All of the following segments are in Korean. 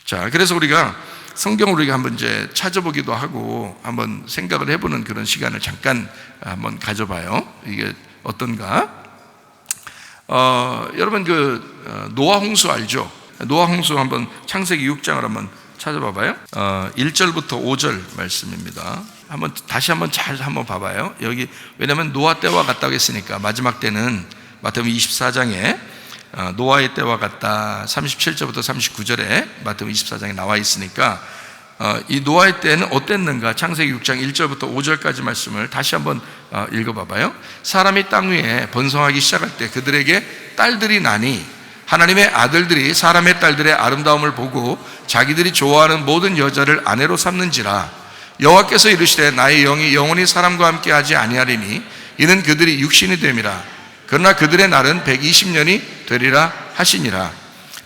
자, 그래서 우리가 성경을 우리가 한번 이제 찾아보기도 하고 한번 생각을 해보는 그런 시간을 잠깐 한번 가져봐요. 이게 어떤가? 여러분 노아 홍수 알죠? 노아 홍수 한번 창세기 6장을 한번 찾아봐봐요. 1절부터 5절 말씀입니다. 다시 한번 잘 한번 봐봐요. 여기 왜냐하면 노아 때와 같다고 했으니까 마지막 때는 마태복음 24장에 노아의 때와 같다 37절부터 39절에 마태복음 24장에 나와 있으니까 이 노아의 때는 어땠는가? 창세기 6장 1절부터 5절까지 말씀을 다시 한번 읽어봐봐요. 사람이 땅 위에 번성하기 시작할 때 그들에게 딸들이 나니 하나님의 아들들이 사람의 딸들의 아름다움을 보고 자기들이 좋아하는 모든 여자를 아내로 삼는지라. 여호와께서 이르시되 나의 영이 영원히 사람과 함께 하지 아니하리니 이는 그들이 육신이 됨이라. 그러나 그들의 날은 120년이 되리라 하시니라.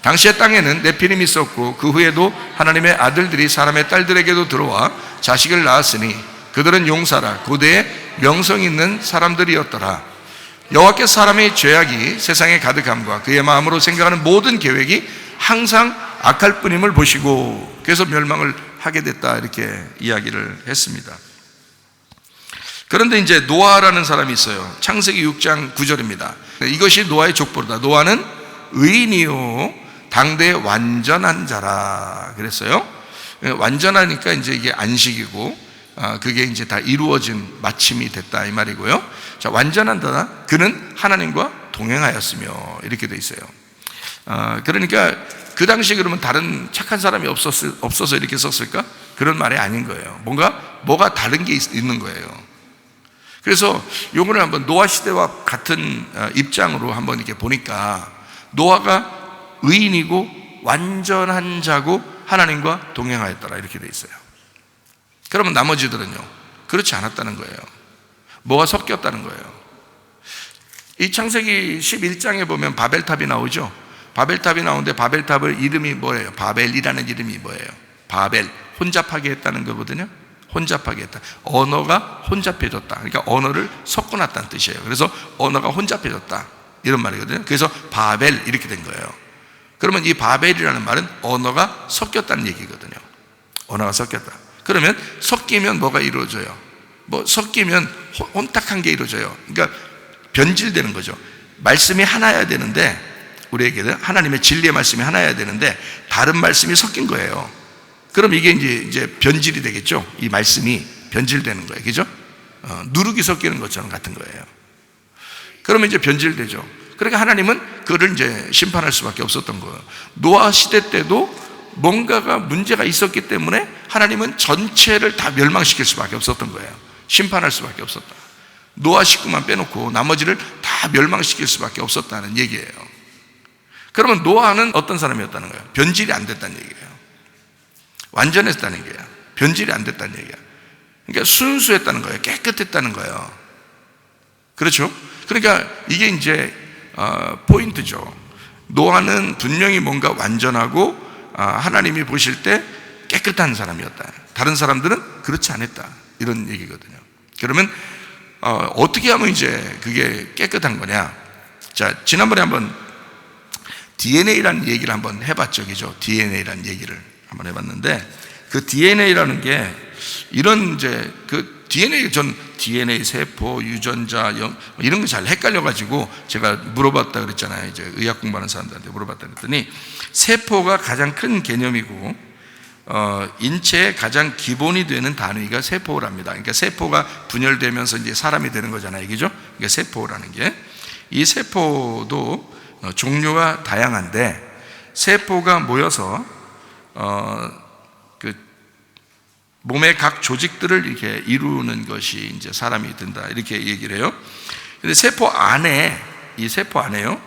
당시의 땅에는 네피림이 있었고 그 후에도 하나님의 아들들이 사람의 딸들에게도 들어와 자식을 낳았으니 그들은 용사라 고대에 명성 있는 사람들이었더라. 여호와께서 사람의 죄악이 세상에 가득함과 그의 마음으로 생각하는 모든 계획이 항상 악할 뿐임을 보시고 그래서 멸망을 하게 됐다 이렇게 이야기를 했습니다. 그런데 이제 노아라는 사람이 있어요. 창세기 6장 9절입니다. 이것이 노아의 족보다. 노아는 의인이요 당대의 완전한 자라 그랬어요. 완전하니까 이제 이게 안식이고 그게 이제 다 이루어진 마침이 됐다 이 말이고요. 자, 완전한다. 그는 하나님과 동행하였으며 이렇게 돼 있어요. 그러니까 그 당시에 그러면 다른 착한 사람이 없어서 이렇게 썼을까? 그런 말이 아닌 거예요. 뭐가 다른 게 있는 거예요. 그래서 요거를 한번 노아 시대와 같은 입장으로 한번 이렇게 보니까 노아가 의인이고 완전한 자고 하나님과 동행하였더라 이렇게 돼 있어요. 그러면 나머지들은요 그렇지 않았다는 거예요. 뭐가 섞였다는 거예요. 이 창세기 11장에 보면 바벨탑이 나오죠. 바벨탑이 나오는데 바벨탑의 이름이 뭐예요? 바벨이라는 이름이 뭐예요? 바벨, 혼잡하게 했다는 거거든요. 혼잡하게 했다. 언어가 혼잡해졌다. 그러니까 언어를 섞어놨다는 뜻이에요. 그래서 언어가 혼잡해졌다 이런 말이거든요. 그래서 바벨 이렇게 된 거예요. 그러면 이 바벨이라는 말은 언어가 섞였다는 얘기거든요. 언어가 섞였다. 그러면 섞이면 뭐가 이루어져요? 섞이면 혼탁한 게 이루어져요. 그러니까 변질되는 거죠. 말씀이 하나여야 되는데 우리에게는 하나님의 진리의 말씀이 하나여야 되는데 다른 말씀이 섞인 거예요. 그럼 이게 이제 변질이 되겠죠. 이 말씀이 변질되는 거예요. 그죠? 누룩이 섞이는 것처럼 같은 거예요. 그러면 이제 변질되죠. 그러니까 하나님은 그를 이제 심판할 수밖에 없었던 거예요. 노아 시대 때도 뭔가가 문제가 있었기 때문에 하나님은 전체를 다 멸망시킬 수밖에 없었던 거예요. 심판할 수밖에 없었다. 노아 식구만 빼놓고 나머지를 다 멸망시킬 수밖에 없었다는 얘기예요. 그러면 노아는 어떤 사람이었다는 거예요? 변질이 안 됐다는 얘기예요. 완전했다는 얘기예요. 변질이 안 됐다는 얘기예요. 그러니까 순수했다는 거예요. 깨끗했다는 거예요. 그렇죠? 그러니까 이게 이제 포인트죠. 노아는 분명히 뭔가 완전하고 하나님이 보실 때 깨끗한 사람이었다. 다른 사람들은 그렇지 않았다. 이런 얘기거든요. 그러면 어떻게 하면 이제 그게 깨끗한 거냐? 자, 지난번에 한번 DNA라는 얘기를 한번 해봤죠. 그죠? DNA라는 얘기를 한번 해봤는데 그 DNA라는 게 이런 이제 그 전 DNA 세포, 유전자, 이런 거 잘 헷갈려가지고 제가 물어봤다 그랬잖아요. 이제 의학 공부하는 사람들한테 물어봤다 그랬더니 세포가 가장 큰 개념이고 인체의 가장 기본이 되는 단위가 세포랍니다. 그러니까 세포가 분열되면서 이제 사람이 되는 거잖아요. 그죠? 그러니까 세포라는 게 이 세포도 종류가 다양한데 세포가 모여서 몸의 각 조직들을 이렇게 이루는 것이 이제 사람이 된다 이렇게 얘기를 해요. 근데 세포 안에요. 그러니까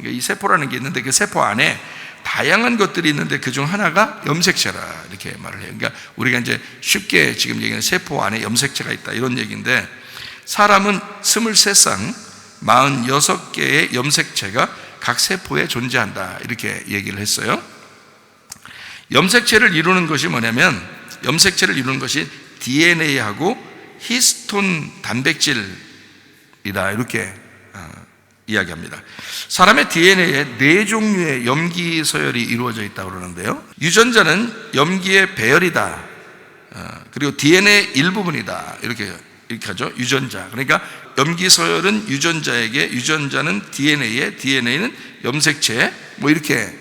이 세포라는 게 있는데 그 세포 안에 다양한 것들이 있는데 그 중 하나가 염색체라 이렇게 말을 해요. 그러니까 우리가 이제 쉽게 지금 얘기하는 세포 안에 염색체가 있다 이런 얘기인데 사람은 23쌍 46개의 염색체가 각 세포에 존재한다 이렇게 얘기를 했어요. 염색체를 이루는 것이 뭐냐면 염색체를 이루는 것이 DNA하고 히스톤 단백질이다 이렇게 이야기합니다. 사람의 DNA에 4종류의 염기 서열이 이루어져 있다고 그러는데요, 유전자는 염기의 배열이다, 그리고 DNA 일부분이다, 이렇게 하죠. 유전자, 그러니까 염기 서열은 유전자에게, 유전자는 DNA에, DNA는 염색체에, 뭐 이렇게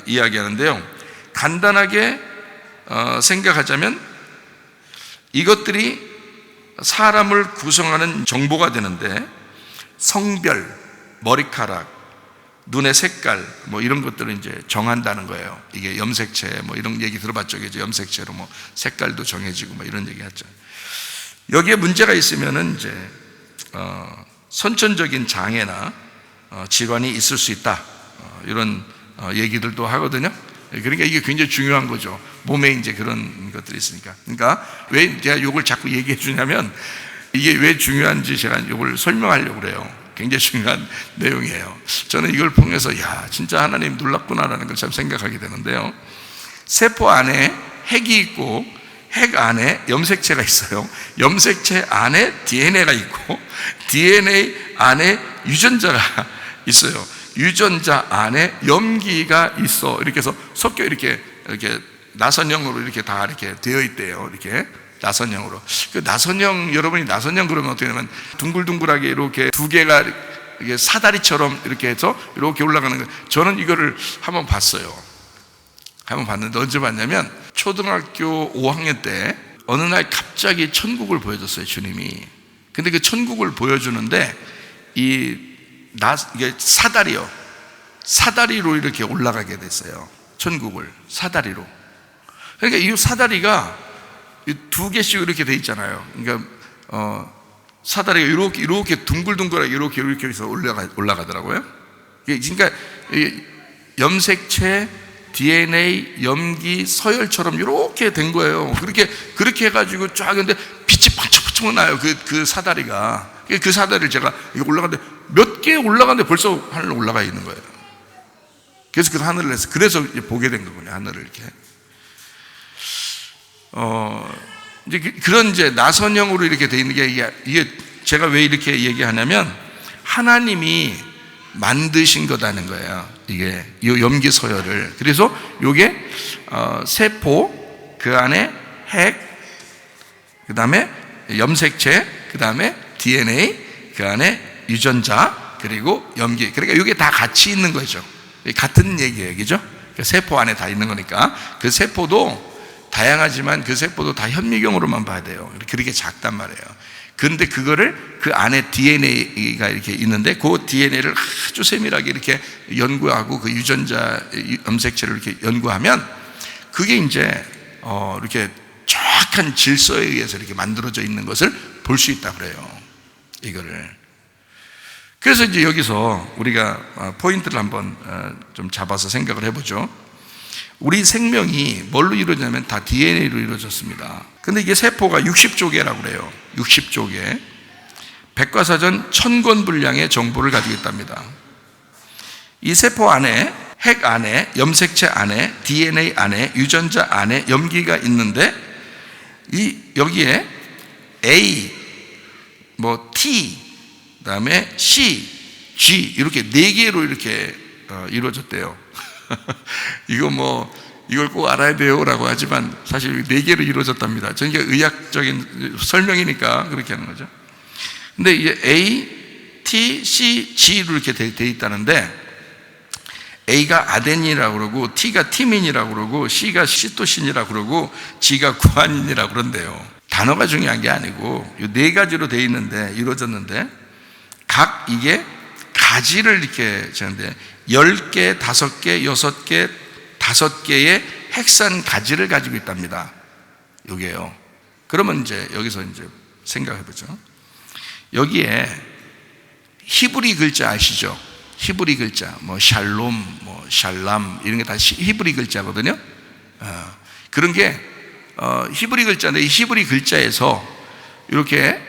이야기하는데요, 간단하게 생각하자면 이것들이 사람을 구성하는 정보가 되는데, 성별, 머리카락, 눈의 색깔, 뭐 이런 것들을 이제 정한다는 거예요. 이게 염색체, 뭐 이런 얘기 들어봤죠. 이제 염색체로 뭐 색깔도 정해지고 뭐 이런 얘기 하죠. 여기에 문제가 있으면은 이제 선천적인 장애나 질환이 있을 수 있다, 이런 얘기들도 하거든요. 그러니까 이게 굉장히 중요한 거죠. 몸에 이제 그런 것들이 있으니까. 그러니까 왜 제가 이걸 자꾸 얘기해 주냐면, 이게 왜 중요한지 제가 이걸 설명하려고 그래요. 굉장히 중요한 내용이에요. 저는 이걸 통해서 야, 진짜 하나님 놀랍구나라는 걸 참 생각하게 되는데요, 세포 안에 핵이 있고 핵 안에 염색체가 있어요. 염색체 안에 DNA가 있고 DNA 안에 유전자가 있어요. 유전자 안에 염기가 있어. 이렇게 해서 섞여 이렇게 나선형으로 이렇게 다 이렇게 되어 있대요. 이렇게 나선형으로. 그 나선형, 여러분이 나선형 그러면 어떻게 되냐면 둥글둥글하게 이렇게 두 개가 이게 사다리처럼 이렇게 해서 이렇게 올라가는 거예요. 저는 이거를 한번 봤어요. 한번 봤는데 언제 봤냐면 초등학교 5학년 때 어느 날 갑자기 천국을 보여줬어요, 주님이. 근데 그 천국을 보여주는데 이게 사다리로 이렇게 올라가게 됐어요. 천국을 사다리로. 그러니까 이 사다리가 두 개씩 이렇게 돼 있잖아요. 그러니까 사다리가 이렇게 둥글둥글하게 이렇게 해서 올라가더라고요. 그러니까 염색체, DNA, 염기, 서열처럼 이렇게 된 거예요. 그렇게 해가지고 쫙 했는데 빛이 반짝반짝 나요. 그 사다리가. 그 사다리를 제가 올라가는데 몇 개 올라가는데 벌써 하늘로 올라가 있는 거예요. 그래서 그 하늘을 해서 그래서 보게 된 거군요. 하늘을 이렇게. 이제 그런 이제 나선형으로 이렇게 돼 있는 게 이게 제가 왜 이렇게 얘기하냐면 하나님이 만드신 거다는 거예요. 이게 이 염기 서열을. 그래서 이게 세포, 그 안에 핵, 그 다음에 염색체, 그 다음에 DNA, 그 안에 유전자, 그리고 염기. 그러니까 이게 다 같이 있는 거죠. 같은 얘기죠. 세포 안에 다 있는 거니까. 그 세포도 다양하지만 그 세포도 다 현미경으로만 봐야 돼요. 그렇게 작단 말이에요. 그런데 그거를 그 안에 DNA가 이렇게 있는데 그 DNA를 아주 세밀하게 이렇게 연구하고 그 유전자 염색체를 이렇게 연구하면 그게 이제 이렇게 정확한 질서에 의해서 이렇게 만들어져 있는 것을 볼 수 있다 그래요. 이거를. 그래서 이제 여기서 우리가 포인트를 한번 좀 잡아서 생각을 해보죠. 우리 생명이 뭘로 이루어지냐면 다 DNA로 이루어졌습니다. 근데 이게 세포가 60조개라고 그래요. 60조개. 백과사전 1000권 분량의 정보를 가지고 있답니다. 이 세포 안에, 핵 안에, 염색체 안에, DNA 안에, 유전자 안에 염기가 있는데 여기에 A, T, 그다음에 C, G 이렇게 4개로 이렇게 이루어졌대요. 이걸 꼭 알아야 돼요라고 하지만 사실 4개로 이루어졌답니다. 저는 이게 의학적인 설명이니까 그렇게 하는 거죠. 근데 이게 A, T, C, G로 이렇게 돼 있다는데 A가 아데닌이라고 그러고 T가 티민이라고 그러고 C가 시토신이라고 그러고 G가 구아닌이라고 그런데요. 단어가 중요한 게 아니고 이 4가지로 돼 있는데 이루어졌는데 각 이게 가지를 이렇게 하는데 10개, 5개, 6개, 5개의 핵산 가지를 가지고 있답니다. 여기에요. 그러면 이제 여기서 이제 생각해 보죠. 여기에 히브리 글자 아시죠? 히브리 글자, 샬롬, 샬람 이런 게 다 히브리 글자거든요. 그런 게 히브리 글자인데 이 히브리 글자에서 이렇게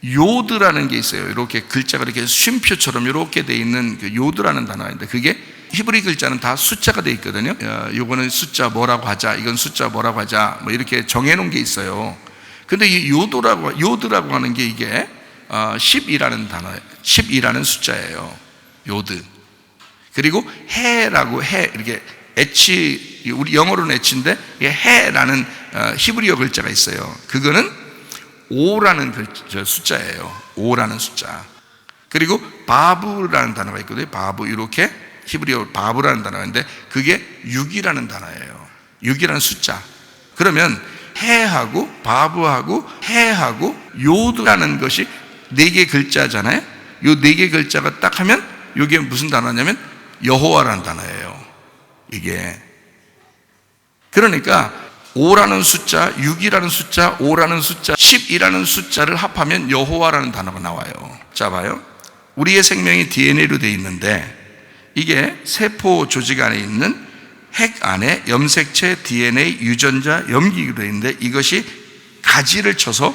요드라는 게 있어요. 이렇게 글자가 이렇게 쉼표처럼 이렇게 돼 있는 그 요드라는 단어가 있는데 그게 히브리 글자는 다 숫자가 돼 있거든요. 요거는 숫자 뭐라고 하자, 이건 숫자 뭐라고 하자, 이렇게 정해 놓은 게 있어요. 근데 이 요드라고 하는 게 이게 10이라는 단어, 10이라는 숫자예요. 요드. 그리고 해라고 해, 이렇게 H, 우리 영어로는 H인데 해라는 히브리어 글자가 있어요. 그거는 5라는 숫자예요. 5라는 숫자. 그리고 바브라는 단어가 있거든요. 바브, 이렇게 히브리어 바브라는 단어가 있는데 그게 6이라는 단어예요. 6이라는 숫자. 그러면 해하고 바브하고 해하고 요드라는 것이 4개 글자잖아요. 요 4개 글자가 딱 하면 이게 무슨 단어냐면 여호와라는 단어예요. 이게. 그러니까 5라는 숫자, 6이라는 숫자, 5라는 숫자, 10이라는 숫자를 합하면 여호와라는 단어가 나와요. 자, 봐요. 우리의 생명이 DNA로 되어 있는데 이게 세포 조직 안에 있는 핵 안에 염색체, DNA, 유전자, 염기로 되어 있는데 이것이 가지를 쳐서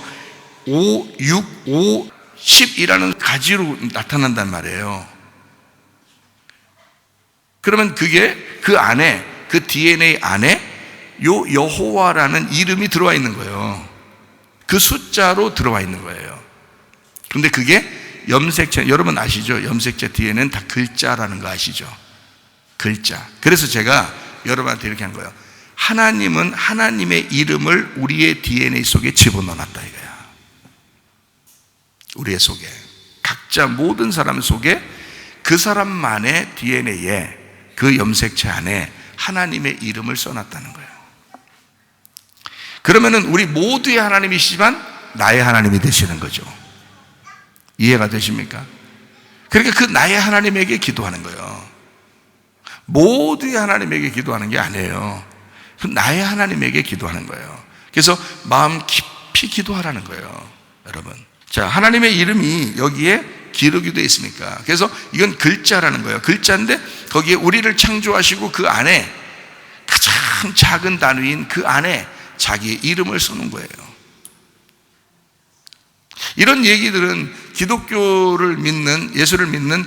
5, 6, 5, 10이라는 가지로 나타난단 말이에요. 그러면 그게 그 안에, 그 DNA 안에 요 여호와라는 이름이 들어와 있는 거예요. 그 숫자로 들어와 있는 거예요. 근데 그게 염색체, 여러분 아시죠? 염색체 DNA는 다 글자라는 거 아시죠? 글자. 그래서 제가 여러분한테 이렇게 한 거예요. 하나님은 하나님의 이름을 우리의 DNA 속에 집어넣어놨다 이거야. 우리의 속에. 각자 모든 사람 속에 그 사람만의 DNA에 그 염색체 안에 하나님의 이름을 써놨다는 거예요. 그러면은 우리 모두의 하나님이시지만 나의 하나님이 되시는 거죠. 이해가 되십니까? 그러니까 그 나의 하나님에게 기도하는 거예요. 모두의 하나님에게 기도하는 게 아니에요. 그 나의 하나님에게 기도하는 거예요. 그래서 마음 깊이 기도하라는 거예요, 여러분. 자, 하나님의 이름이 여기에 기록이 되어 있습니까? 그래서 이건 글자라는 거예요. 글자인데 거기에 우리를 창조하시고 그 안에 가장 작은 단위인 그 안에 자기의 이름을 써놓은 거예요. 이런 얘기들은 기독교를 믿는, 예수를 믿는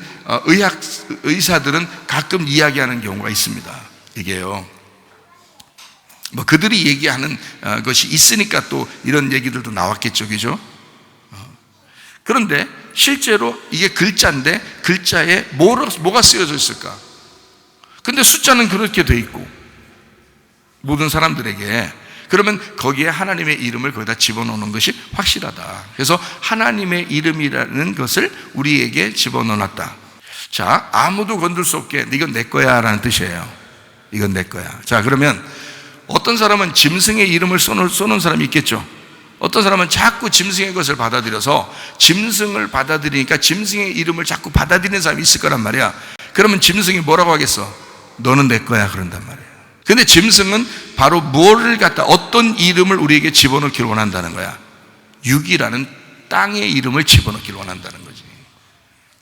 의사들은 가끔 이야기하는 경우가 있습니다. 이게요. 뭐 그들이 얘기하는 것이 있으니까 또 이런 얘기들도 나왔겠죠, 그죠? 그런데 실제로 이게 글자인데 글자에 뭐가 쓰여져 있을까? 근데 숫자는 그렇게 돼 있고 모든 사람들에게. 그러면 거기에 하나님의 이름을 거기다 집어넣는 것이 확실하다. 그래서 하나님의 이름이라는 것을 우리에게 집어넣었다. 자, 아무도 건들 수 없게 이건 내 거야 라는 뜻이에요. 이건 내 거야. 자, 그러면 어떤 사람은 짐승의 이름을 써놓은 사람이 있겠죠. 어떤 사람은 자꾸 짐승의 것을 받아들여서 짐승을 받아들이니까 짐승의 이름을 자꾸 받아들이는 사람이 있을 거란 말이야. 그러면 짐승이 뭐라고 하겠어? 너는 내 거야 그런단 말이에요. 근데 짐승은 바로 뭐를 갖다 어떤 이름을 우리에게 집어넣기를 원한다는 거야. 육이라는 땅의 이름을 집어넣기를 원한다는 거지.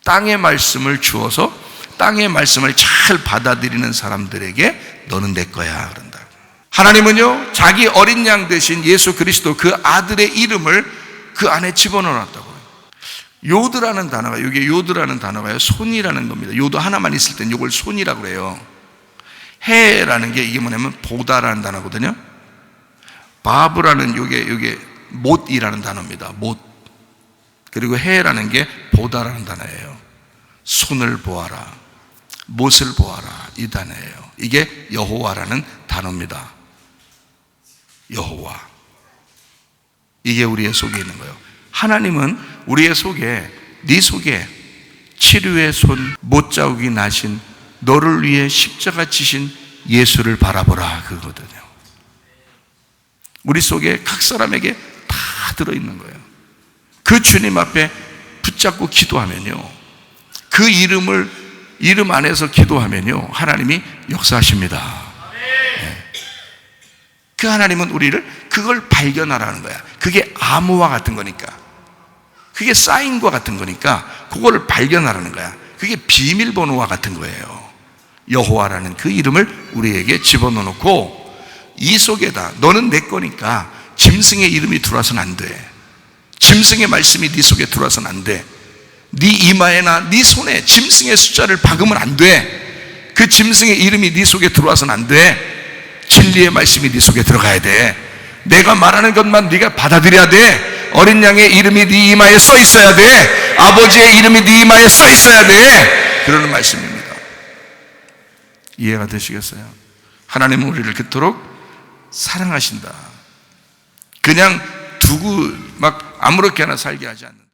땅의 말씀을 주어서 땅의 말씀을 잘 받아들이는 사람들에게 너는 내 거야 그런다. 하나님은요 자기 어린 양 대신 예수 그리스도 그 아들의 이름을 그 안에 집어넣었다고요. 요드라는 단어가, 이게 요드라는 단어가요 손이라는 겁니다. 요드 하나만 있을 땐 이걸 손이라고 그래요. 해라는 게 이게 뭐냐면 보다라는 단어거든요. 바브라는 요게 못이라는 단어입니다. 못. 그리고 해라는 게 보다라는 단어예요. 손을 보아라, 못을 보아라, 이 단어예요. 이게 여호와라는 단어입니다. 여호와. 이게 우리의 속에 있는 거예요. 하나님은 우리의 속에, 네 속에 치료의 손, 못자국이 나신 너를 위해 십자가 지신 예수를 바라보라 그거거든요. 우리 속에 각 사람에게 다 들어있는 거예요. 그 주님 앞에 붙잡고 기도하면요, 그 이름 안에서 기도하면요 하나님이 역사하십니다. 네. 그 하나님은 우리를 그걸 발견하라는 거야. 그게 암호와 같은 거니까, 그게 사인과 같은 거니까 그거를 발견하라는 거야. 그게 비밀번호와 같은 거예요. 여호와라는 그 이름을 우리에게 집어넣고 이 속에다 너는 내 거니까 짐승의 이름이 들어와서는 안 돼. 짐승의 말씀이 네 속에 들어와서는 안 돼. 네 이마에나 네 손에 짐승의 숫자를 박으면 안 돼. 그 짐승의 이름이 네 속에 들어와서는 안 돼. 진리의 말씀이 네 속에 들어가야 돼. 내가 말하는 것만 네가 받아들여야 돼. 어린 양의 이름이 네 이마에 써 있어야 돼. 아버지의 이름이 네 이마에 써 있어야 돼. 그러는 말씀입니다. 이해가 되시겠어요? 하나님은 우리를 그토록 사랑하신다. 그냥 두고 막 아무렇게나 살게 하지 않는다.